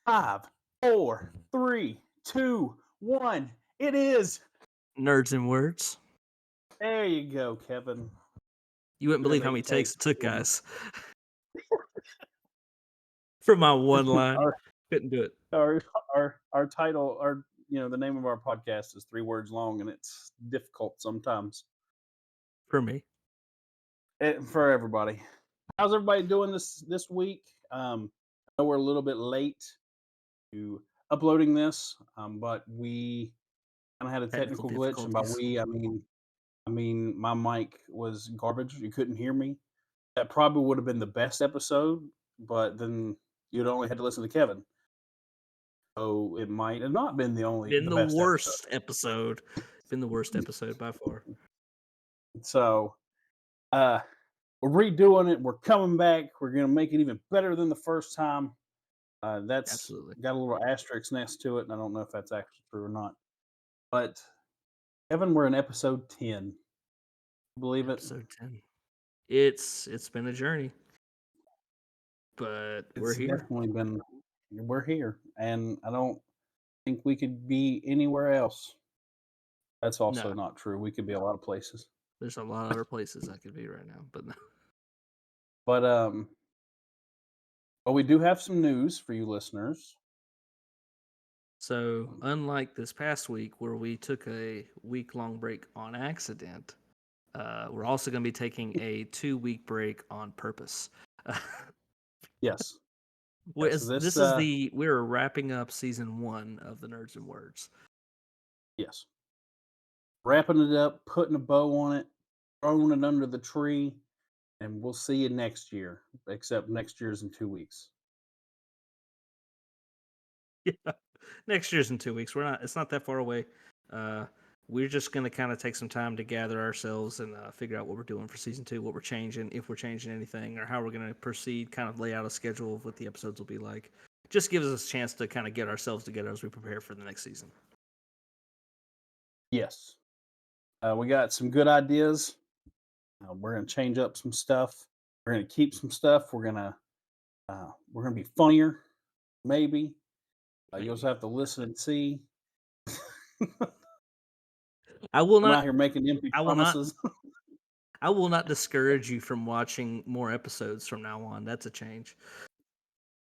5, 4, 3, 2, 1. It is. Nerds and words. There you go, Kevin. You wouldn't believe how They many take takes it took, guys. For my one line. our Couldn't do it. our title, the name of our podcast is 3 words long, and it's difficult sometimes. For me. For everybody. How's everybody doing this week? I know we're a little bit late to uploading this, but we kind of had a Technical technical glitch, and by difficulties. I mean my mic was garbage. You couldn't hear me. That probably would have been the best episode, but then you'd only had to listen to Kevin. So it might have not been Been the the best episode. worst episode. Been the worst episode by far. So uh we're redoing it. We're coming back. We're gonna make it even better than the first time. That's Absolutely. got a little asterisk next to it, and I don't know if that's actually true or not. But Kevin, we're in episode 10. Believe it? Episode 10. It's been a journey. But we're It's here. definitely been. We're here, and I don't think we could be anywhere else. That's also No. not true. We could be a lot of places. There's a lot of other places I could be right now, but no. But we do have some news for you listeners. So, unlike this past week where we took a week-long break on accident, we're also going to be taking a 2-week break on purpose. Yes. Yes. We're wrapping up season 1 of the Nerds and Words. Yes. Wrapping it up, putting a bow on it, throwing it under the tree, and we'll see you next year. Except next year's in 2 weeks. Yeah. Next year's in 2 weeks. It's not that far away. We're just going to kind of take some time to gather ourselves and figure out what we're doing for season 2, what we're changing, if we're changing anything, or how we're going to proceed, kind of lay out a schedule of what the episodes will be like. Just gives us a chance to kind of get ourselves together as we prepare for the next season. Yes. We got some good ideas. We're going to change up some stuff. We're going to keep some stuff. We're going to be funnier, maybe. You also Maybe. have to listen and see. I will I'm out not. here making empty I will not. promises. I will not discourage you from watching more episodes from now on. That's a change.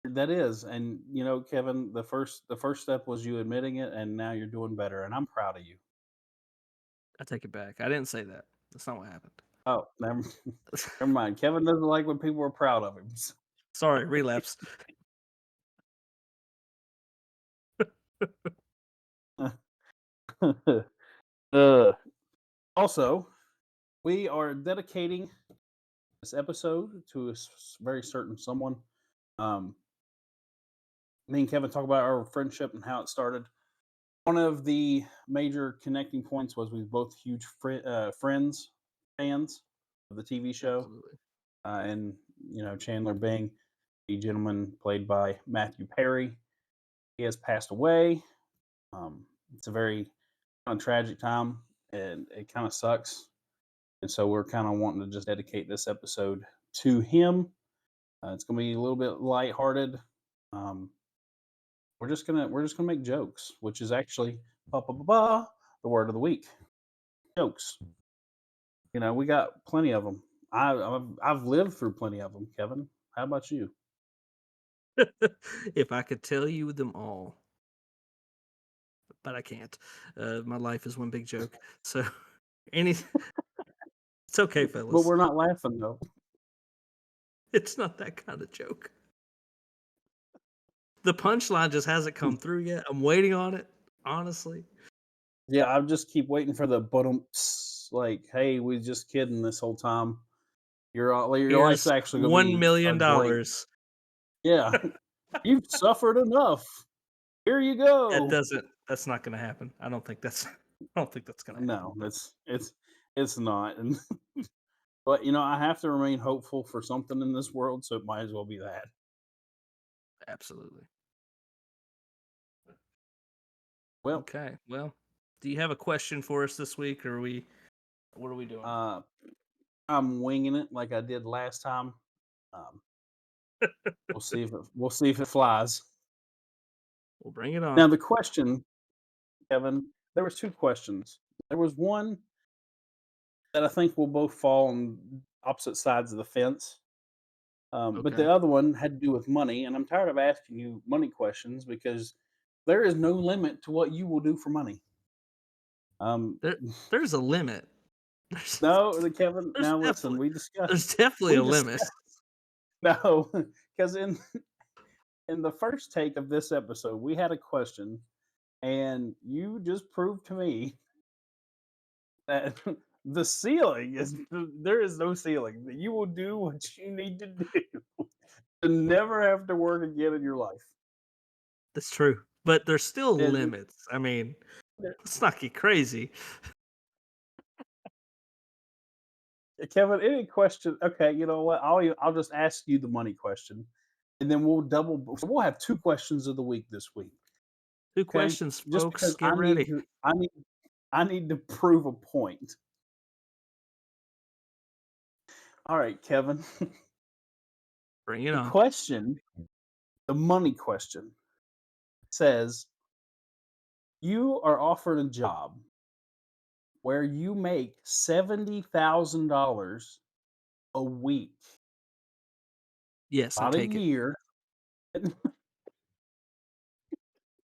That is, and Kevin, the first step was you admitting it, and now you're doing better, and I'm proud of you. I take it back. I didn't say that. That's not what happened. Oh, never mind. Kevin doesn't like when people are proud of him. Sorry, relapse. Also, we are dedicating this episode to a very certain someone. Me and Kevin talk about our friendship and how it started. One of the major connecting points was we were both huge Friends fans of the TV show, Absolutely. and Chandler Bing, the gentleman played by Matthew Perry, he has passed away. It's a very kind of tragic time, and it kind of sucks. And so we're kind of wanting to just dedicate this episode to him. It's gonna be a little bit lighthearted. Um, we're just gonna make jokes, which is actually the word of the week. Jokes. We got plenty of them. I've lived through plenty of them. Kevin, how about you? If I could tell you them all, but I can't. My life is one big joke. So, any, it's okay, But fellas. we're not laughing though. It's not that kind of joke. The punchline just hasn't come through yet. I'm waiting on it, honestly. Yeah, I just keep waiting for the bottom. Like, hey, we just kidding this whole time. Your life's Here's actually gonna $1 be million. great. Yeah, you've suffered enough. Here you go. That's not gonna happen. I don't think that's gonna happen. No, it's not. And but I have to remain hopeful for something in this world, so it might as well be that. Absolutely. Well, Okay. Well, do you have a question for us this week, or what are we doing? I'm winging it like I did last time. Um, we'll see if it flies. Well, bring it on. Now the question, Kevin, there was 2 questions. There was one that I think will both fall on opposite sides of the fence. But Okay. the other one had to do with money, and I'm tired of asking you money questions because there is no limit to what you will do for money. Um, There there's a limit. There's no, Kevin. there's Now listen, definitely we discussed. there's definitely We a limit. discussed. No, because in the first take of this episode, we had a question, and you just proved to me that the ceiling is there is no ceiling. That you will do what you need to do to never have to work again in your life. That's true. But there's still And limits. I mean, there- let's not get crazy. Kevin, any question? Okay, you know what? I'll just ask you the money question, and then we'll double. So we'll have 2 questions of the week this week. 2 Okay, questions, just folks. because Get ready. I need to prove a point. All right, Kevin. Bring it The on. question, the money question, says you are offered a job where you make $70,000 a week, Yes, I about a take it. year.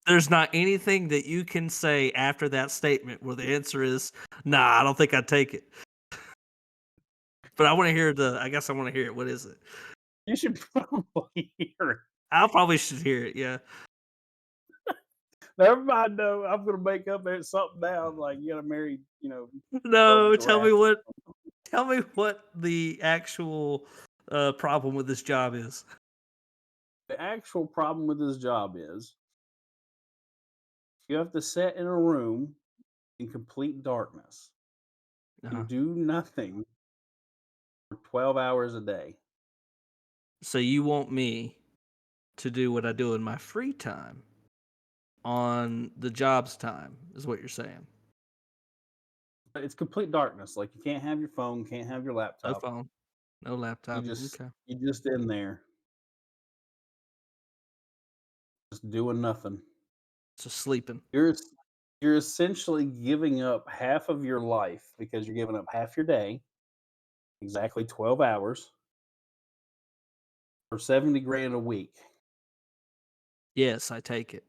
There's not anything that you can say after that statement where the answer is, "Nah, I don't think I'd take it." But I guess I wanna hear it. What is it? You should probably hear it. I probably should hear it, yeah. Never mind, no, I'm gonna make up something down like you gotta marry, purple No, giraffe. tell me what the actual, problem with this job is. The actual problem with this job is you have to sit in a room in complete darkness Uh-huh. and do nothing for 12 hours a day. So you want me to do what I do in my free time on the job's time, is what you're saying? But it's complete darkness. Like you can't have your phone, can't have your No laptop. phone, no You laptop, just okay. you just in there, just doing nothing. Just sleeping. You're es- you're essentially giving up half of your life because you're giving up half your day, exactly 12 hours for 70 grand a week. Yes, I take it.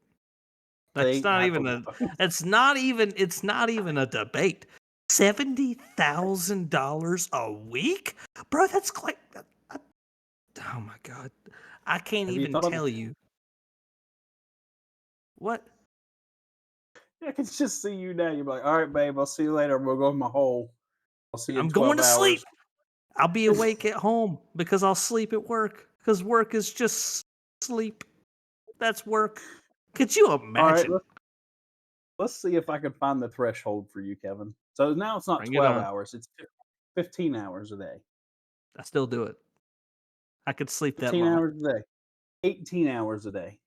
That's They not have even to a it's not even a debate. $70,000 a week? Bro, that's like oh my god. I can't have you even thought of tell you. What? I can just see you now. You're like, all right, babe, I'll see you later. I'm gonna go in my hole. I'll see you in I'm going 12 to sleep. hours. I'll be awake at home because I'll sleep at work because work is just sleep. That's work. Could you All right, imagine? let's see if I can find the threshold for you, Kevin. So now it's not Bring it 12 on. hours, it's 15 hours a day. I still do it. I could sleep that 15 long. hours a day. 18 hours a day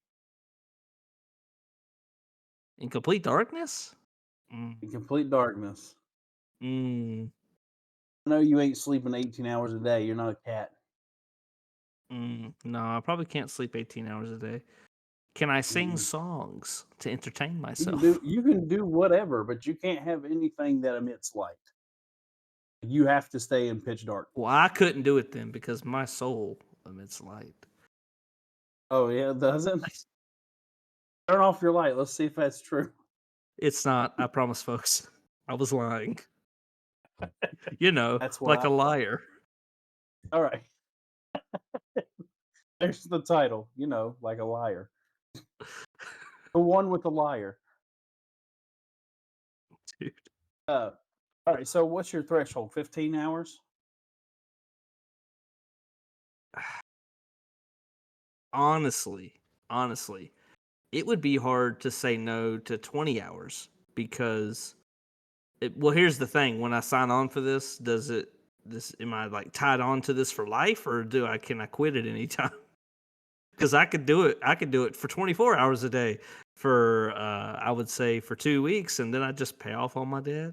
In complete darkness? Mm, in complete darkness. mm, I know you ain't sleeping 18 hours a day. You're not a cat. no, I probably can't sleep 18 hours a day. Can I sing Mm. songs to entertain You can do myself? you can do whatever, but you can't have anything that emits light. You have to stay in pitch dark. Well, I couldn't do it then because my soul emits light. Oh yeah, it doesn't. Turn off your light. Let's see if that's true. It's not, I promise, folks. I was lying. You know, That's what like I a thought. liar. All right. There's the title, like a liar. The one with the liar. Dude. Uh, all right. So what's your threshold? 15 hours? Honestly, it would be hard to say no to 20 hours because well, here's the thing. When I sign on for this, am I like tied on to this for life or can I quit at any time? Because I could do it. I could do it for 24 hours a day for, I would say for 2 weeks. And then I just pay off all my debt.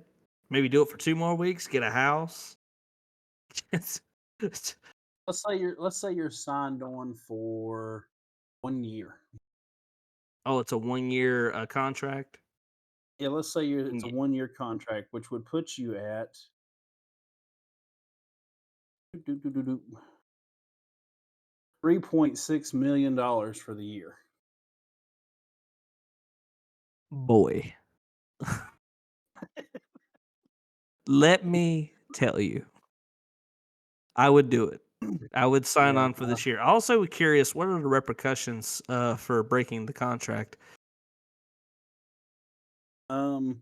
Maybe do it for 2 more weeks, get a house. It's- Let's say you're signed on for 1 year. Oh, it's a 1-year contract. Yeah, let's say it's a Yeah. 1-year contract, which would put you at $3.6 million for the year. Boy, let me tell you, I would do it. I would sign Yeah. on for this year. Also curious, what are the repercussions for breaking the contract? Um,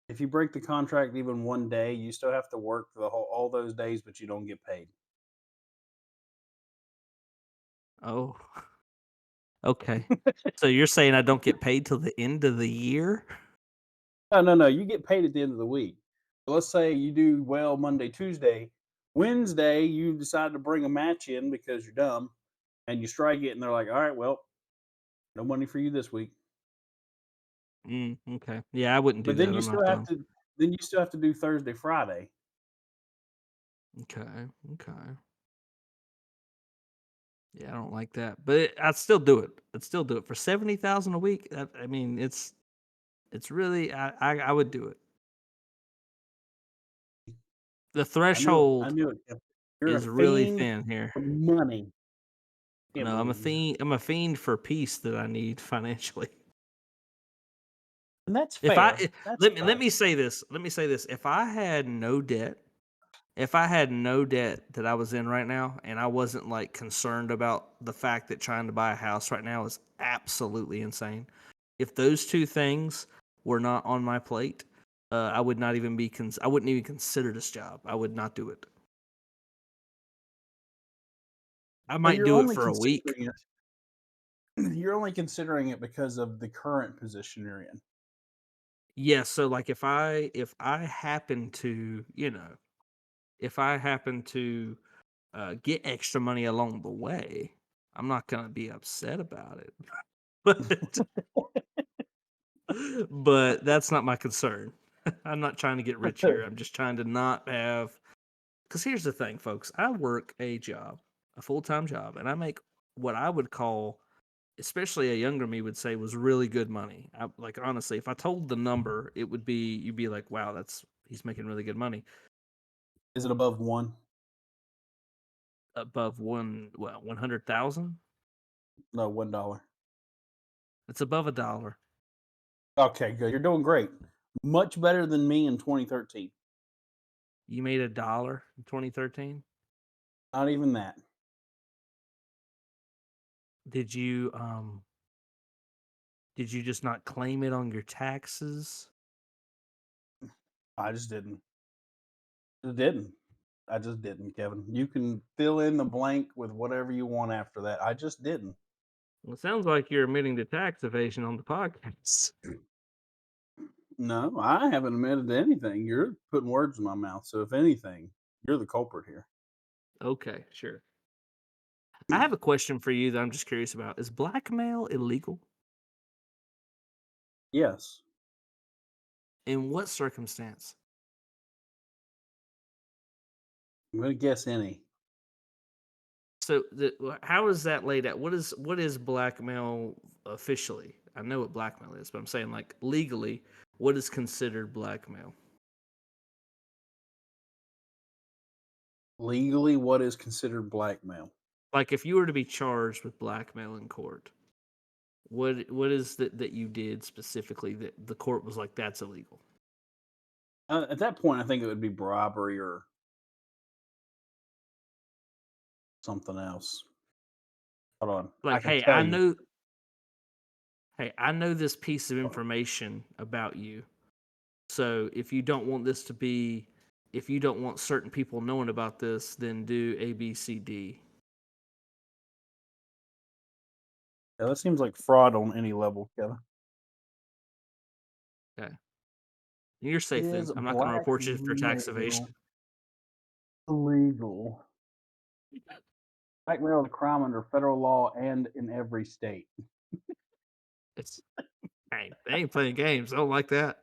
if you break the contract even one day, you still have to work the whole all those days, but you don't get paid. Oh, okay. So you're saying I don't get paid till the end of the year? No, no, no. You get paid at the end of the week. So let's say you do well Monday, Tuesday. Wednesday, you decide to bring a match in because you're dumb and you strike it, and they're like, all right, well, no money for you this week. Okay. Yeah, I wouldn't do But then that. you I'm not still have dumb. to do Thursday, Friday. Okay. Okay. Yeah, I don't like that, but I'd still do it. I'd still do it for 70,000 a week. I mean, it's really I would do it. The I knew it. I threshold knew it. Kev. You're a is really fiend thin here. for money. Can't No, I'm a believe you. fiend. I'm a fiend for peace that I need financially. And that's If I fair. That's let fair. me say this. Let me say this. If I had no debt that I was in right now, and I wasn't like concerned about the fact that trying to buy a house right now is absolutely insane. If those two things were not on my plate, I would not even be. I wouldn't even consider this job. I would not do it. I But might you're do it only for a week. considering it. You're only considering it because of the current position you're in. Yeah. So like if I happen to if I happen to get extra money along the way, I'm not gonna be upset about it. But but that's not my concern. I'm not trying to get rich here. I'm just trying to not have. Because here's the thing, folks. I work a job, a full time job, and I make what I would call, especially a younger me would say, was really good money. Like honestly, if I told the number, it would be you'd be like, wow, he's making really good money. Is it above one? Above 100,000. No, $1. It's above $1. Okay, good. You're doing great. Much better than me in 2013. You made $1 in 2013. Not even that. Did you um did you just not claim it on your taxes? I just didn't. Just didn't. I just didn't, Kevin. You can fill in the blank with whatever you want after that. I just didn't. Well, it sounds like you're admitting to tax evasion on the podcast. No, I haven't admitted to anything. You're putting words in my mouth. So if anything, you're the culprit here. Okay, sure. I have a question for you that I'm just curious about. Is blackmail illegal? Yes. In what circumstance? I'm gonna guess any. So, how is that laid out? What is blackmail officially? I know what blackmail is, but I'm saying like legally, what is considered blackmail? Legally, what is considered blackmail? Like if you were to be charged with blackmail in court, what is that you did specifically that the court was like that's illegal? At that point, I think it would be bribery or something else. Hold on. I Like, can tell you. hey, I know this piece of information about you. So if you don't want certain people knowing about this, then do A, B, C, D. Yeah, that seems like fraud on any level, Kevin. Okay. You're safe then. Is I'm not going to report you for tax blackmail evasion. illegal? Blackmail is a crime under federal law and in every state. It's hey, they ain't playing games. I don't like that.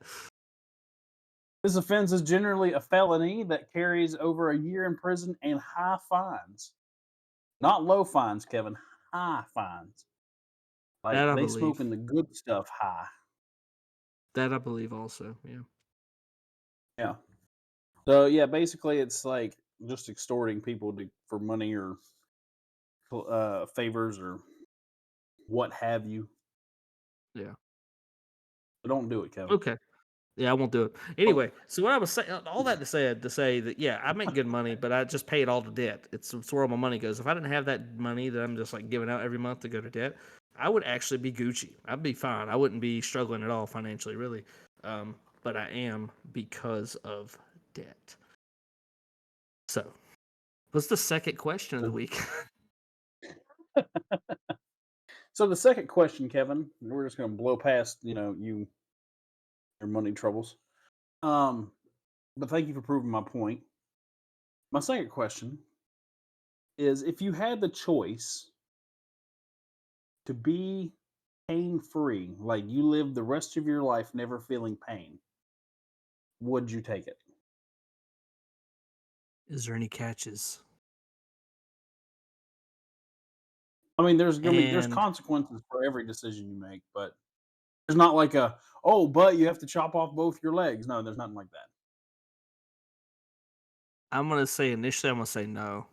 This offense is generally a felony that carries over a year in prison and high fines. Not low fines, Kevin. High fines. Like That I they believe. smoking the good stuff high. That I believe also. Yeah. Yeah. So yeah, basically it's like just extorting people for money or favors or what have you. Yeah. So don't do it, Kevin. Okay. Yeah, I won't do it. Oh, Anyway, so what I was saying, all that to say that yeah, I make good money, but I just pay it all to debt. It's where all my money goes. If I didn't have that money that I'm just like giving out every month to go to debt, I would actually be Gucci. I'd be fine. I wouldn't be struggling at all financially, really. But I am because of debt. So, what's the second question of the week? so the second question, Kevin, we're just going to blow past, your money troubles. Um, but thank you for proving my point. My second question is if you had the choice to be pain free, like you live the rest of your life never feeling pain, would you take it? Is there any catches? I mean, there's And consequences for every decision you make, but there's not like but you have to chop off both your legs. No, there's nothing like that. I'm gonna say initially, I'm gonna say no.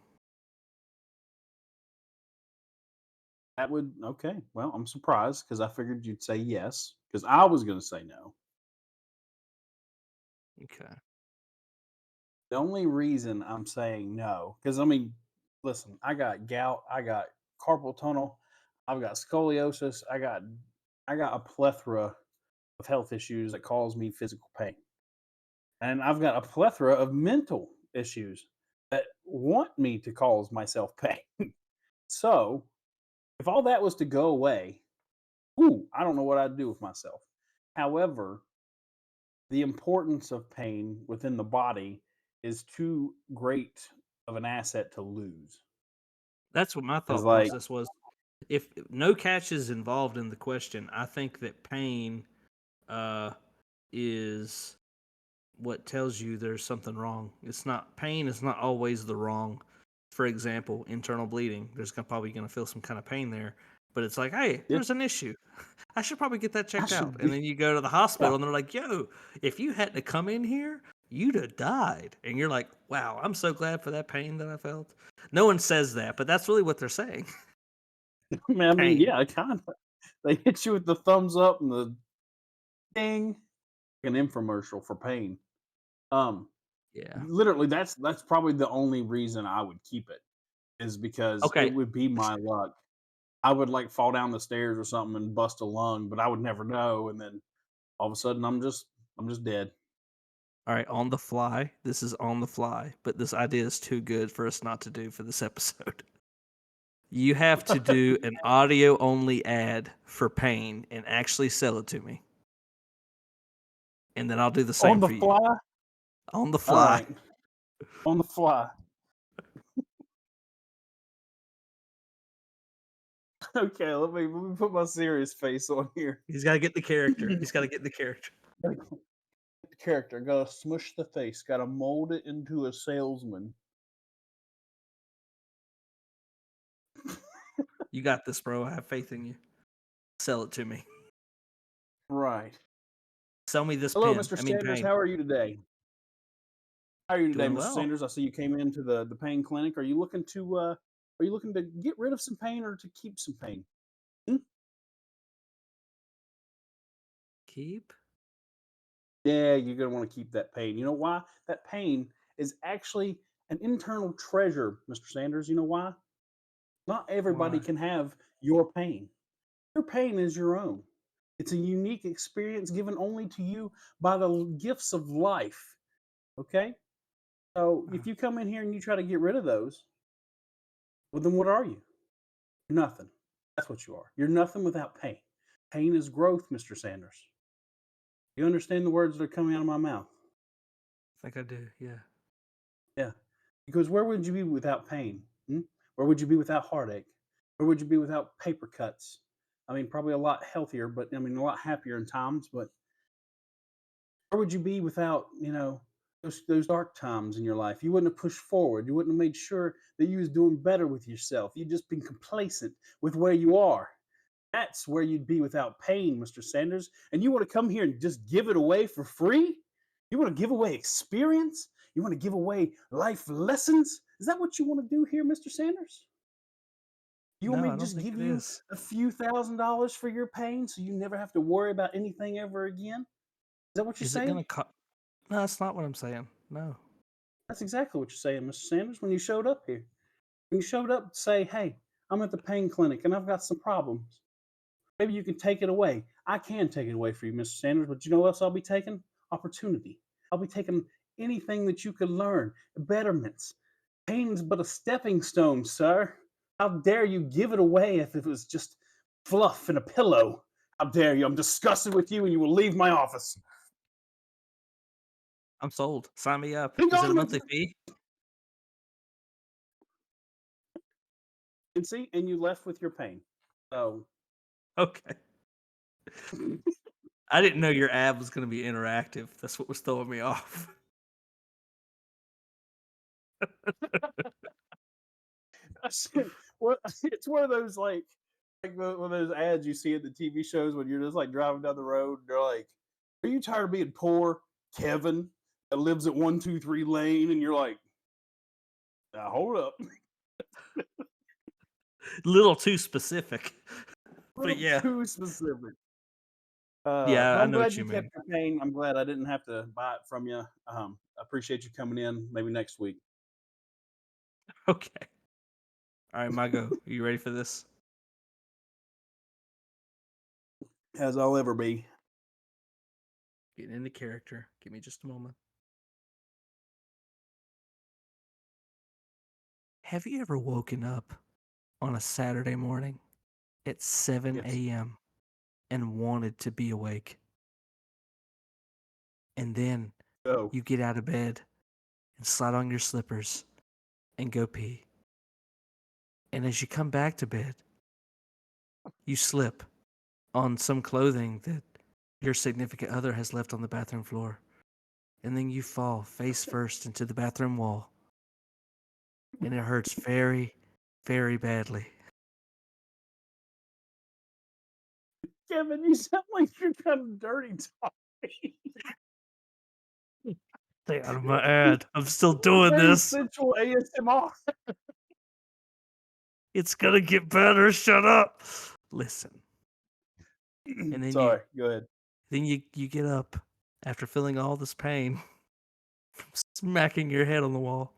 That would okay. Well, I'm surprised because I figured you'd say yes because I was going to say no. Okay. The only reason I'm saying no, because I mean, listen, I got gout, I got carpal tunnel, I've got scoliosis, I got a plethora of health issues that cause me physical pain. And I've got a plethora of mental issues that want me to cause myself pain. So if all that was to go away, I don't know what I'd do with myself. However, the importance of pain within the body is too great of an asset to lose. That's what my Because thought like, process was. If no catch is involved in the question, I think that pain uh, is what tells you there's something wrong. It's not pain is not always the wrong. For example, internal bleeding. There's probably going to feel some kind of pain there, but it's like, hey, yeah, there's an issue. I should probably get that I checked out. should And be, then you go to the yeah. hospital, and they're like, yo, if you hadn't come in here, you'd have died. And you're like, wow, I'm so glad for that pain that I felt. No one says that, but that's really what they're saying. I mean, Pain. yeah, kind of. They hit you with the thumbs up and the ding, an infomercial for pain. Um, Yeah. literally, that's probably the only reason I would keep it is because it Okay. would be my luck. I would like fall down the stairs or something and bust a lung, but I would never know. And then all of a sudden, I'm just dead. All right, on the fly. This is on the fly, but this idea is too good for us not to do for this episode. You have to do an audio only ad for pain and actually sell it to me. And then I'll do the On same the for you. fly. On the All fly. right, on the fly. Okay, let me put my serious face on here. He's got to get the character. He's got to get the character. Character gotta smush the face, gotta mold it into a salesman. You got this, bro. I have faith in you. Sell it to me. Right. Sell me this Hello, pen. Mr. I mean, Sanders. pain. How are you today? How are you today, Doing Mr. well. Sanders? I see you came into the pain clinic. Are you looking to get rid of some pain or to keep some pain? Hmm? Keep. Yeah, you're gonna want to keep that pain. You know why? That pain is actually an internal treasure, Mr. Sanders. You know why? Not everybody Why? can have your pain. Your pain is your own. It's a unique experience given only to you by the gifts of life. Okay? So Uh, if you come in here and you try to get rid of those, well, then what are you? You're nothing. That's what you are. You're nothing without pain. Pain is growth, Mr. Sanders. You understand the words that are coming out of my mouth? I think I do. Yeah. Yeah. Because where would you be without pain? Hmm? Where would you be without heartache? Where would you be without paper cuts? I mean, probably a lot healthier, but I mean, a lot happier in times. But where would you be without, those dark times in your life? You wouldn't have pushed forward. You wouldn't have made sure that you was doing better with yourself. You'd just been complacent with where you are. That's where you'd be without pain, Mr. Sanders. And you want to come here and just give it away for free? You want to give away experience? You want to give away life lessons? Is that what you want to do here, Mr. Sanders? You want No, me I to don't just think give it you is. a few $1,000s for your pain so you never have to worry about anything ever again? Is that what you're Is it gonna saying? cost? No, that's not what I'm saying. No. That's exactly what you're saying, Mr. Sanders, when you showed up here. When you showed up to say, hey, I'm at the pain clinic and I've got some problems. Maybe you can take it away. I can take it away for you, Mr. Sanders, but you know what else I'll be taking? Opportunity. I'll be taking anything that you can learn, betterments. Pain's but a stepping stone, sir. How dare you give it away if it was just fluff and a pillow? How dare you? I'm disgusted with you and you will leave my office. I'm sold. Sign me up. Be Is it a gone with monthly you. fee? And see, and you left with your pain. So Okay. I didn't know your ad was gonna be interactive. That's what was throwing me off. well, it's one of those like one of those ads you see in the TV shows when you're just like driving down the road and they're like, "Are you tired of being poor, Kevin, that lives at 123 Lane?" And you're like, "Now hold up, Little too specific. a But little yeah. too specific." Yeah, But I I'm know glad what you you kept mean. your pain. I'm glad I didn't have to buy it from you. I appreciate you coming in. Maybe next week. Okay. All right, my go. Are you ready for this? As I'll ever be. Getting into character. Give me just a moment. Have you ever woken up on a Saturday morning at 7 Yes. a.m. and wanted to be awake? And then Oh. you get out of bed and slide on your slippers and go pee. And as you come back to bed, you slip on some clothing that your significant other has left on the bathroom floor. And then you fall face first into the bathroom wall. And it hurts very, very badly. Kevin, you sound like you're kind of dirty talking. Stay out of my ad. I'm still doing Very this. sensual ASMR. It's gonna get better. Shut up. Listen. And then you Sorry, go ahead. you get up after feeling all this pain from smacking your head on the wall.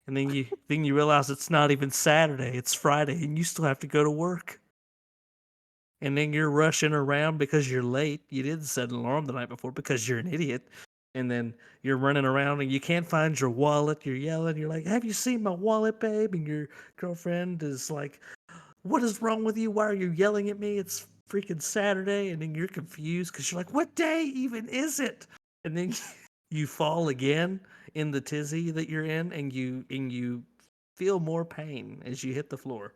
And then you realize it's not even Saturday, it's Friday, and you still have to go to work. And then you're rushing around because you're late. You didn't set an alarm the night before because you're an idiot. And then you're running around and you can't find your wallet. You're yelling. You're like, "Have you seen my wallet, babe?" And your girlfriend is like, "What is wrong with you? Why are you yelling at me? It's freaking Saturday." And then you're confused because you're like, "What day even is it?" And then you fall again in the tizzy that you're in, and you feel more pain as you hit the floor.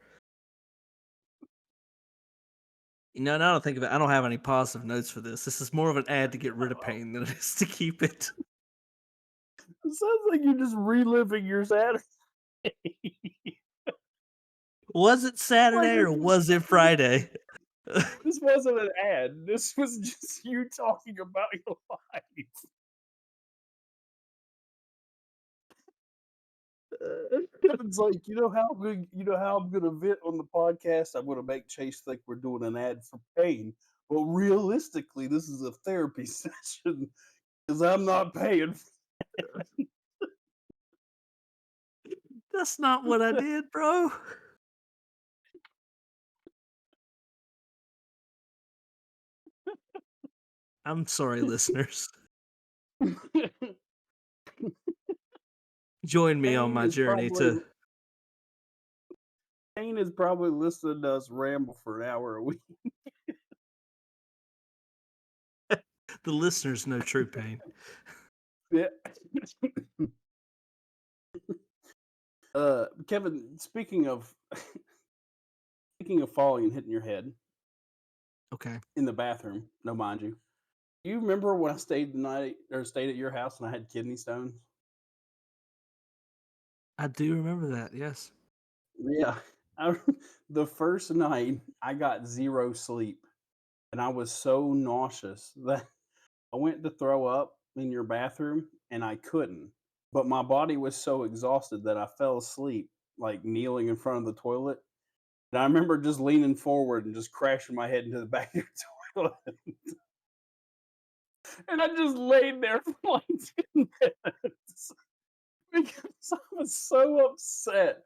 Now that I think of it, I don't have any positive notes for this. This is more of an ad to get rid of pain than it is to keep it. It sounds like you're just reliving your Saturday. Was it Like Saturday or was it Friday? this wasn't an ad. This was just you talking about your life. It's like you know how I'm gonna vent on the podcast. I'm gonna make Chase think we're doing an ad for pain. But realistically, this is a therapy session because I'm not paying. That's not what I did, bro. I'm sorry, listeners. Join me on pain my is journey probably to pain is probably listening to us ramble for an hour a week. the listeners know true pain. Yeah. Kevin, speaking of falling and hitting your head Okay. in the bathroom, no mind you. Do you remember when I stayed the night or stayed at your house and I had kidney stones? I do remember that, yes. Yeah. I, the first night I got zero sleep, and I was so nauseous that I went to throw up in your bathroom and I couldn't. But my body was so exhausted that I fell asleep, like kneeling in front of the toilet. And I remember just leaning forward and just crashing my head into the back of your toilet. And I just laid there for like 10 minutes because I was so upset.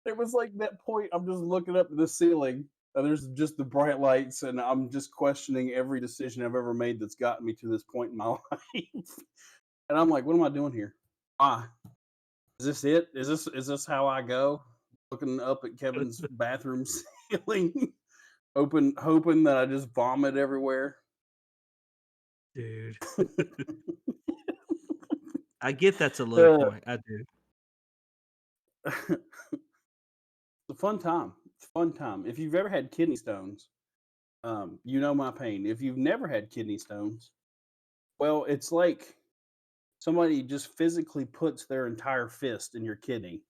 It was like that point I'm just looking up at the ceiling and there's just the bright lights and I'm just questioning every decision I've ever made that's gotten me to this point in my life. And I'm like, what am I doing here? Why? Is this it? Is this how I go? Looking up at Kevin's bathroom ceiling, hoping that I just vomit everywhere. Dude. I get that's a low Uh, point. I do. it's a fun time. It's a fun time. If you've ever had kidney stones, you know my pain. If you've never had kidney stones, well, it's like somebody just physically puts their entire fist in your kidney,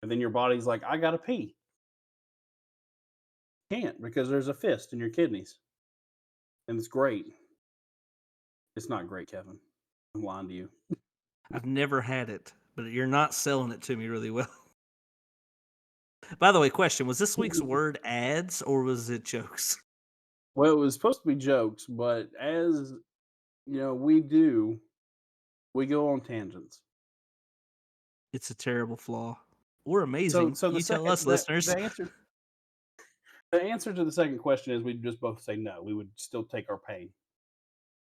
and then your body's like, I gotta pee. Can't because there's a fist in your kidneys, and it's great. It's not great, Kevin. I'm lying to you. I've never had it, but you're not selling it to me really well. By the way, question, was this week's word ads or was it jokes? Well, it was supposed to be jokes, but as you know, we go on tangents. It's a terrible flaw. Or So, amazing. so the You tell second us, listeners. the answer to the second question is we'd just both say no. We would still take our pain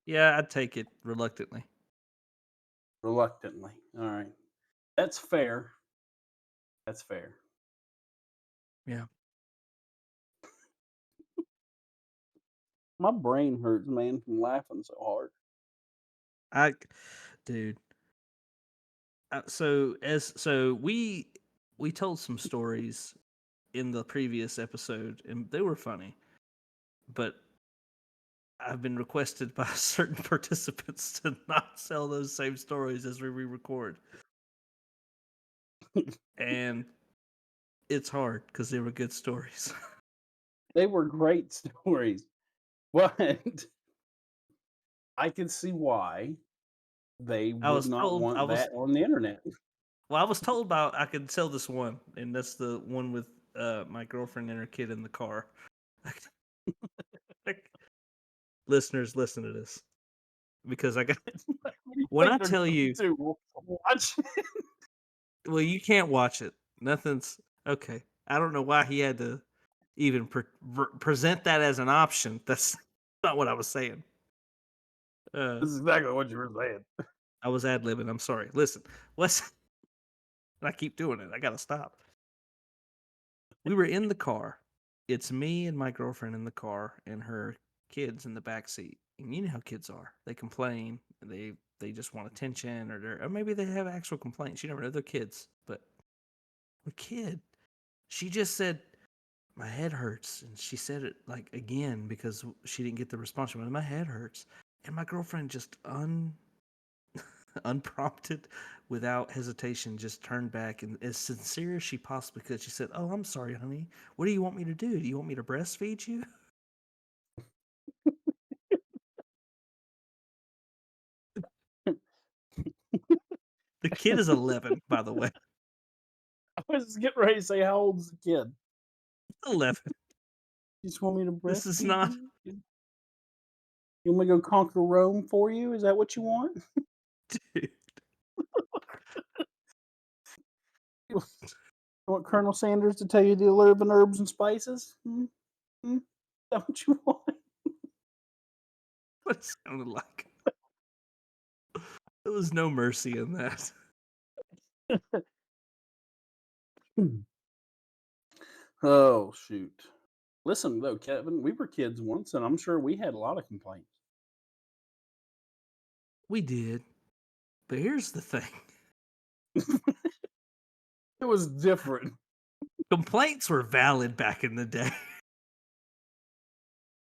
Yeah, I'd take it reluctantly. reluctantly. All right, that's fair. That's fair. Yeah. My brain hurts, man, from laughing so hard. I dude. So we told some stories in the previous episode and they were funny, but I've been requested by certain participants to not sell those same stories as we re-record, and it's hard because they were good stories. They were great stories, but I can see why they I would was not told I want was that on the internet. well, I was told about I could sell this one, and that's the one with my girlfriend and her kid in the car. Listeners, listen to this because I got What do you when I think they're tell going you, to watch? well, you can't watch it. Nothing's okay. I don't know why he had to even present that as an option. That's not what I was saying. Uh, This is exactly what you were saying. I was ad libbing. I'm sorry. Listen, what's I keep doing it. I gotta stop. We were in the car. It's me and my girlfriend in the car, and her kids in the back seat. And you know how kids are. They complain. They just want attention, or maybe they have actual complaints. You never know. They're kids, but a kid. She just said my head hurts, and she said it like again because she didn't get the response. She went, my head hurts, and my girlfriend just unprompted, without hesitation, just turned back and as sincere as she possibly could. She said, "Oh, I'm sorry, honey. What do you want me to do? Do you want me to breastfeed you?" The kid is 11, by the way. I was getting ready to say, how old is the kid? 11. You just want me to This is breastfeed not. you? You want me to go conquer Rome for you? Is that what you want? Dude, You want Colonel Sanders to tell you the 11 herbs and spices? Hmm? Is that what you want? what it sounded like. There was no mercy in that. Oh, shoot. Listen, though, Kevin, we were kids once, and I'm sure we had a lot of complaints. We did, but here's the thing: It was different. complaints were valid back in the day.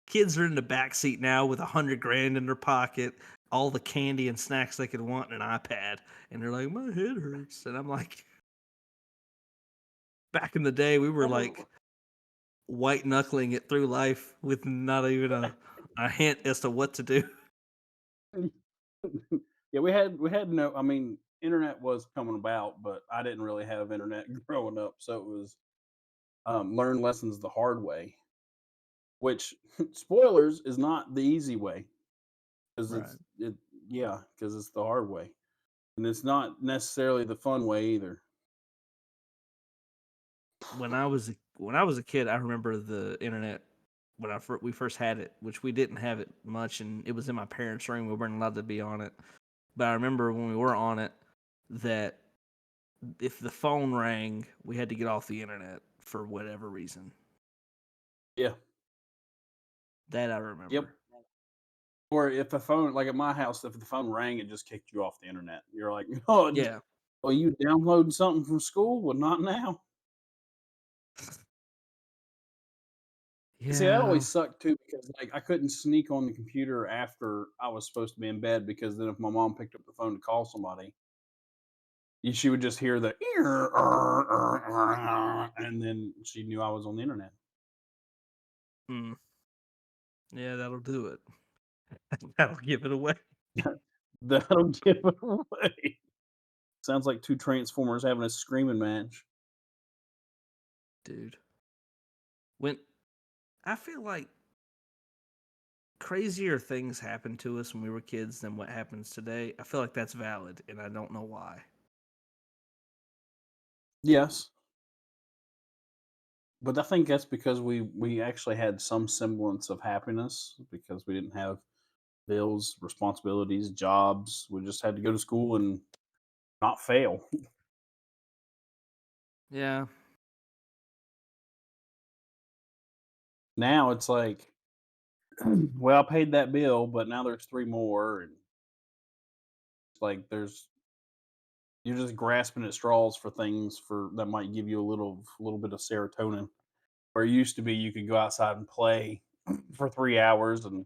Kids are in the back seat now with 100 grand in their pocket, all the candy and snacks they could want, and an iPad, and they're like, "My head hurts," and I'm like, back in the day, we were That like, was white knuckling it through life with not even a hint as to what to do. Yeah, we had no. I mean, internet was coming about, but I didn't really have internet growing up, so it was learn lessons the hard way. Which spoilers is not the easy way because Right. because it's the hard way, and it's not necessarily the fun way either. When I was a kid, I remember the internet when we first had it, which we didn't have it much, and it was in my parents' room. We weren't allowed to be on it. But I remember when we were on it that if the phone rang, we had to get off the internet for whatever reason. Yeah. That I Yep. remember. Or if the phone, like at my house, if the phone rang, it just kicked you off the internet. You're like, oh, Yeah. well, you downloading something from school? Well, not now. See, that Yeah. always sucked too because like I couldn't sneak on the computer after I was supposed to be in bed because then if my mom picked up the phone to call somebody, she would just hear the and then she knew I was on the internet. Mm. Yeah, that'll do it. That'll give it away, That'll give it away. Sounds like two Transformers having a screaming match. dude. When I feel like crazier things happened to us when we were kids than what happens today. I feel like that's valid, and I don't know why. Yes, but I think that's because we actually had some semblance of happiness because we didn't have bills, responsibilities, jobs. We just had to go to school and not fail. Yeah. Now it's like, well, I paid that bill, but now there's three more, and it's like you're just grasping at straws for things for that might give you a little bit of serotonin. Where it used to be, you could go outside and play for 3 hours and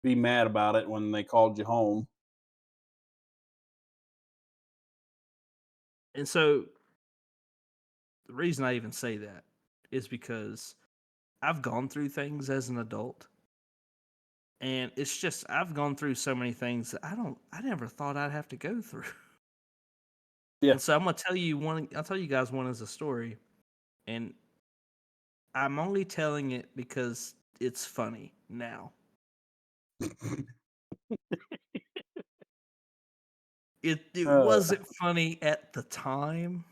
be mad about it when they called you home. And so the reason I even say that is because I've gone through things as an adult. And it's just I've gone through so many things that I never thought I'd have to go through. Yeah. And so I'm gonna tell you one I'll tell you guys one as a story. And I'm only telling it because it's funny now. It Uh, wasn't funny at the time.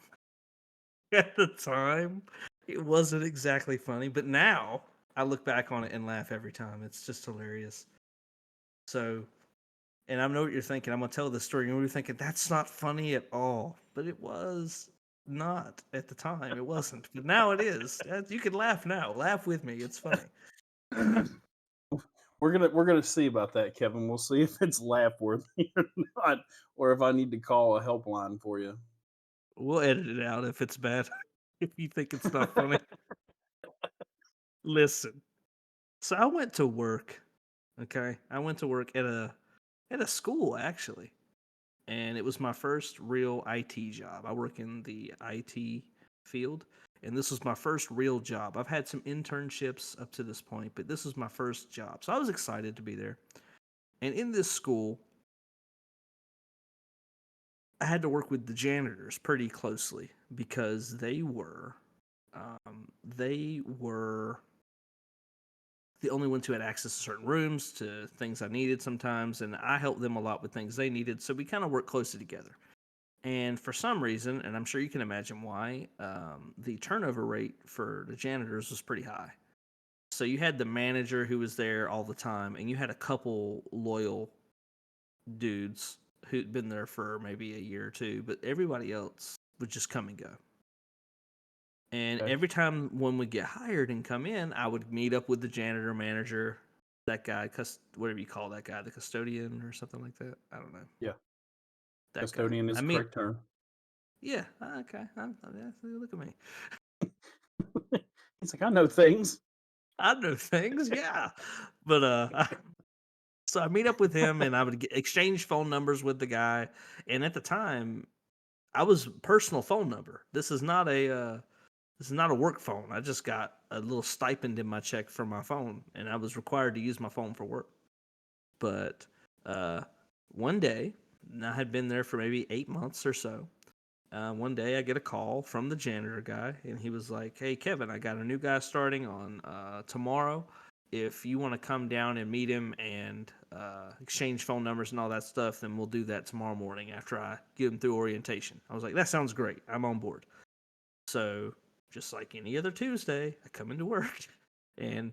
At the time, it wasn't exactly funny, but now I look back on it and laugh every time. It's just hilarious. So, and I know what you're thinking. I'm gonna tell this story, and you're thinking that's not funny at all, but it was not at the time. It wasn't, but now it is. You can laugh now. Laugh with me. It's funny. we're gonna see about that, Kevin. We'll see if it's laugh worthy or not, or if I need to call a helpline for you. We'll edit it out if it's bad. If you think it's not funny, listen. So I went to work. Okay, I went to work at a school actually, and it was my first real IT job. I work in the IT field, and this was my first real job. I've had some internships up to this point, but this was my first job. So I was excited to be there. And in this school, I had to work with the janitors pretty closely because they were the only ones who had access to certain rooms, to things I needed sometimes, and I helped them a lot with things they needed. So we kind of worked closely together. And for some reason, and I'm sure you can imagine why, the turnover rate for the janitors was pretty high. So you had the manager who was there all the time, and you had a couple loyal dudes who'd been there for maybe a year or two, but everybody else would just come and go. And Okay. every time one would get hired and come in, I would meet up with the janitor manager, that guy, whatever you call that guy, the custodian or something like that. I don't know. Yeah. That guy. Custodian is I the mean, correct term. yeah, okay. Yeah, look at me. He's like, I know things. I know things, yeah. But so I meet up with him, and I would exchange phone numbers with the guy. And at the time, I was personal phone number. This is not a This is not a work phone. I just got a little stipend in my check for my phone, and I was required to use my phone for work. But uh, one day, and I had been there for maybe 8 months or so. One day, I get a call from the janitor guy, and he was like, "Hey, Kevin, I got a new guy starting on tomorrow. If you want to come down and meet him and exchange phone numbers and all that stuff, then we'll do that tomorrow morning after I get him through orientation." I was like, "That sounds great. I'm on board." So, just like any other Tuesday, I come into work, and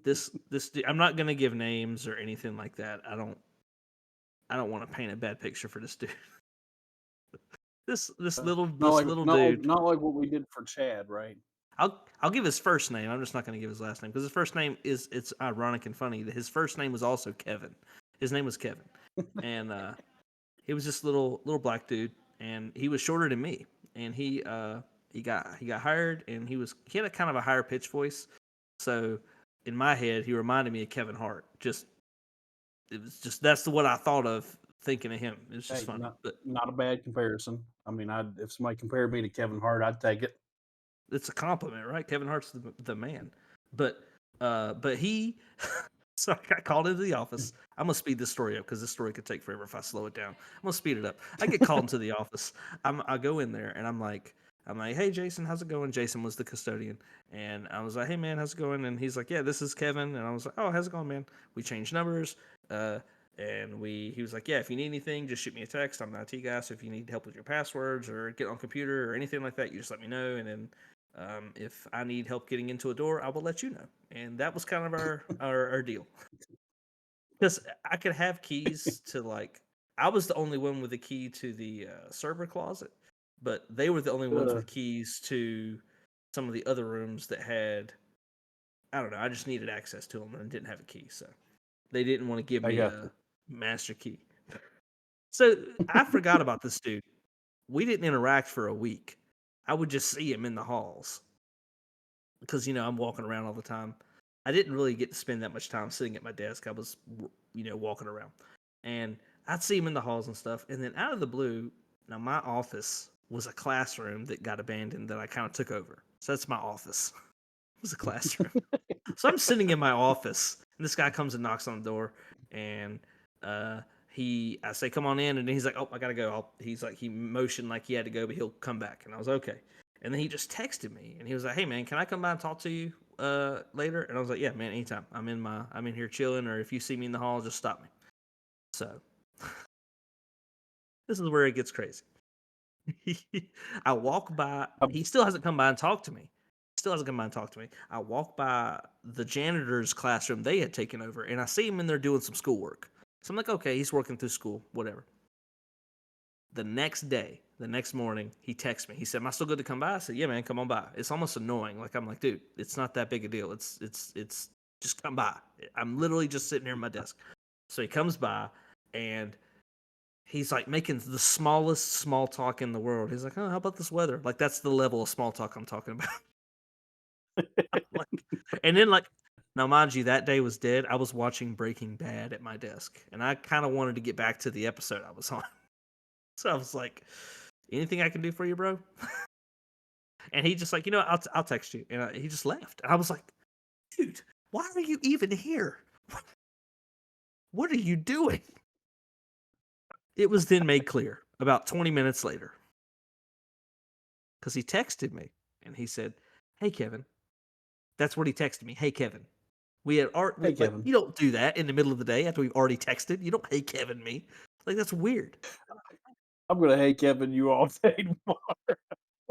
I'm not gonna give names or anything like that. I don't want to paint a bad picture for this dude. This little Not this like little not like dude. not like what we did for Chad, right? I'll give his first name. I'm just not going to give his last name because his first name it's ironic and funny that his first name was also Kevin. His name was Kevin, and he was this little black dude, and he was shorter than me, and he got hired, and he had a kind of a higher pitch voice, so in my head he reminded me of Kevin Hart. It was just that's what I thought of thinking of him. It was just Hey, funny, but not a bad comparison. I mean, if somebody compared me to Kevin Hart, I'd take it. it's a compliment, right? Kevin Hart's the man. But he so I got called into the office. I'm gonna speed this story up because this story could take forever if I slow it down. I'm gonna speed it up. I get called into the office. I go in there and I'm like, "Hey Jason, how's it going?" Jason was the custodian, and I was like, "Hey man, how's it going?" And he's like, "Yeah, this is Kevin." And I was like, "Oh, how's it going, man?" We changed numbers. And he was like, "Yeah, if you need anything, just shoot me a text. I'm the IT guy, so if you need help with your passwords or get on computer or anything like that, you just let me know. And then if I need help getting into a door, I will let you know." And that was kind of our deal. Because I could have keys to like, I was the only one with the key to the server closet, but they were the only ones Uh, with keys to some of the other rooms that had, I don't know, I just needed access to them and didn't have a key. So they didn't want to give I me got a master key. So I forgot about this dude. We didn't interact for a week. I would just see him in the halls because I'm walking around all the time. I didn't really get to spend that much time sitting at my desk. I was walking around, and I'd see him in the halls and stuff. And then out of the blue, now my office was a classroom that got abandoned that I kind of took over. So that's my office. It was a classroom. So I'm sitting in my office, and this guy comes and knocks on the door, and uh, I say, "Come on in," and he's like, "Oh, I gotta go." He's like, he motioned like he had to go, but he'll come back, and I was okay. And then he just texted me, and he was like, "Hey man, can I come by and talk to you later?" And I was like, "Yeah, man, anytime. I'm in here chilling, or if you see me in the hall, just stop me." So this is where it gets crazy. I walk by. I'm He still hasn't come by and talked to me. Still hasn't come by and talked to me. I walk by the janitor's classroom they had taken over, and I see him in there doing some schoolwork. So I'm like, okay, he's working through school, whatever. The next day, the next morning, he texts me. He said, "Am I still good to come by?" I said, "Yeah, man, come on by." It's almost annoying. Like I'm like, dude, it's not that big a deal. It's just come by. I'm literally just sitting here at my desk. So he comes by, and he's like making the smallest small talk in the world. He's like, "Oh, how about this weather?" Like that's the level of small talk I'm talking about. Like, and then like, now mind you, that day was dead. I was watching Breaking Bad at my desk, and I kind of wanted to get back to the episode I was on. So I was like, "Anything I can do for you, bro?" And he just like, I'll text you, and he just left. And I was like, "Dude, why are you even here? What are you doing?" It was then made clear about 20 minutes later because he texted me and he said, "Hey, Kevin." That's what he texted me. "Hey, Kevin." We had art. Hey, Like Kevin. you don't do that in the middle of the day after we've already texted. You don't "Hey, Kevin" me. Like that's weird. I'm gonna hey Kevin you all day tomorrow.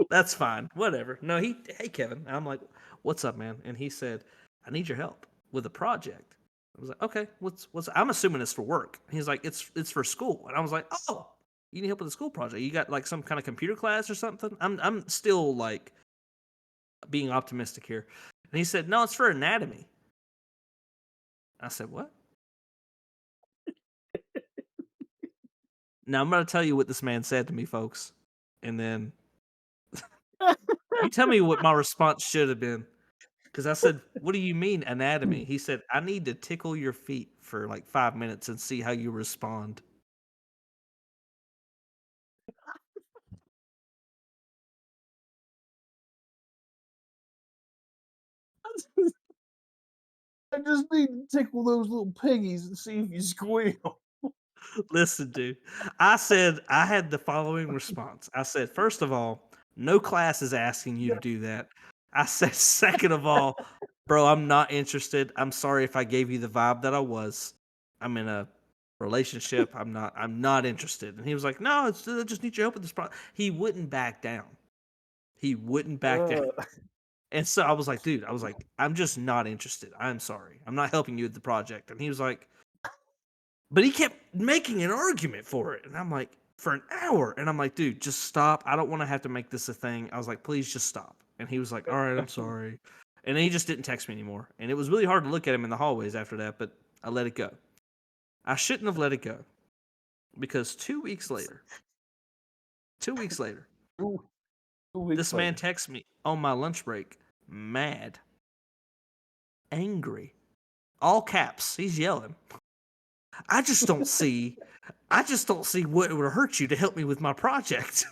That's fine. Whatever. No, "Hey, Kevin." And I'm like, "What's up, man?" And he said, "I need your help with a project." I was like, "Okay, what's?" I'm assuming it's for work. He's like, "It's for school." And I was like, "Oh, you need help with a school project? You got like some kind of computer class or something?" I'm still like being optimistic here. And he said, "No, it's for anatomy." I said, "What?" Now I'm going to tell you what this man said to me, folks, and then you tell me what my response should have been. Because I said, "What do you mean anatomy?" He said, "I need to tickle your feet for like 5 minutes and see how you respond." I just need to tickle those little piggies and see if you squeal. Listen, dude. I said I had the following response. I said, first of all, no class is asking you to do that. I said, second of all, bro, I'm not interested. I'm sorry if I gave you the vibe that I was. I'm in a relationship. I'm not interested. And he was like, no, I just need your help with this project. He wouldn't back down. He wouldn't back down. And so I was like, dude, I'm just not interested. I'm sorry. I'm not helping you with the project. And he was like, but he kept making an argument for it. And I'm like, for an hour. And I'm like, dude, just stop. I don't want to have to make this a thing. I was like, please just stop. And he was like, all right, I'm sorry. And then he just didn't text me anymore. And it was really hard to look at him in the hallways after that, but I let it go. I shouldn't have let it go. Because 2 weeks later, 2 weeks this man texts me on my lunch break, mad, angry, all caps. He's yelling. I just don't see what would hurt you to help me with my project.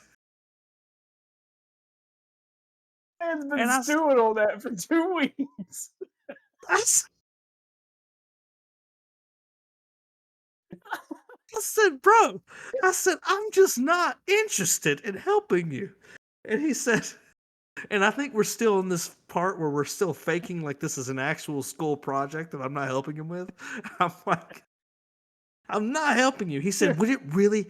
Man's been stewing on that for 2 weeks. I said, bro, I'm just not interested in helping you. And he said, and I think we're still in this part where we're still faking like this is an actual school project that I'm not helping him with. I'm like, I'm not helping you. He said, would it really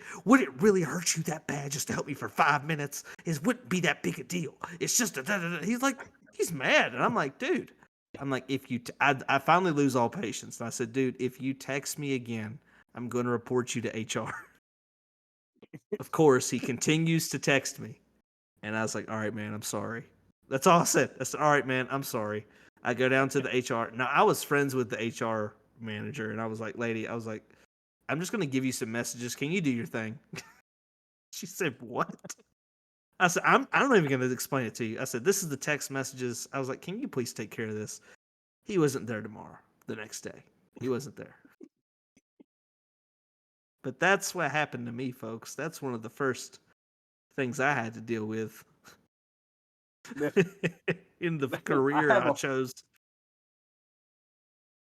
hurt you that bad just to help me for 5 minutes? It wouldn't be that big a deal. It's just He's like, he's mad. And I'm like, dude, if you, I finally lose all patience. And I said, dude, if you text me again, I'm going to report you to HR. Of course, he continues to text me. And I was like, all right, man, I'm sorry. That's all I said. I said, all right, man, I'm sorry. I go down to the HR. Now, I was friends with the HR manager. And I was like, lady, I'm just going to give you some messages. Can you do your thing? She said, what? I said, I'm not even going to explain it to you. I said, this is the text messages. I was like, can you please take care of this? He wasn't there the next day. He wasn't there. But that's what happened to me, folks. That's one of the first things I had to deal with in the career I chose.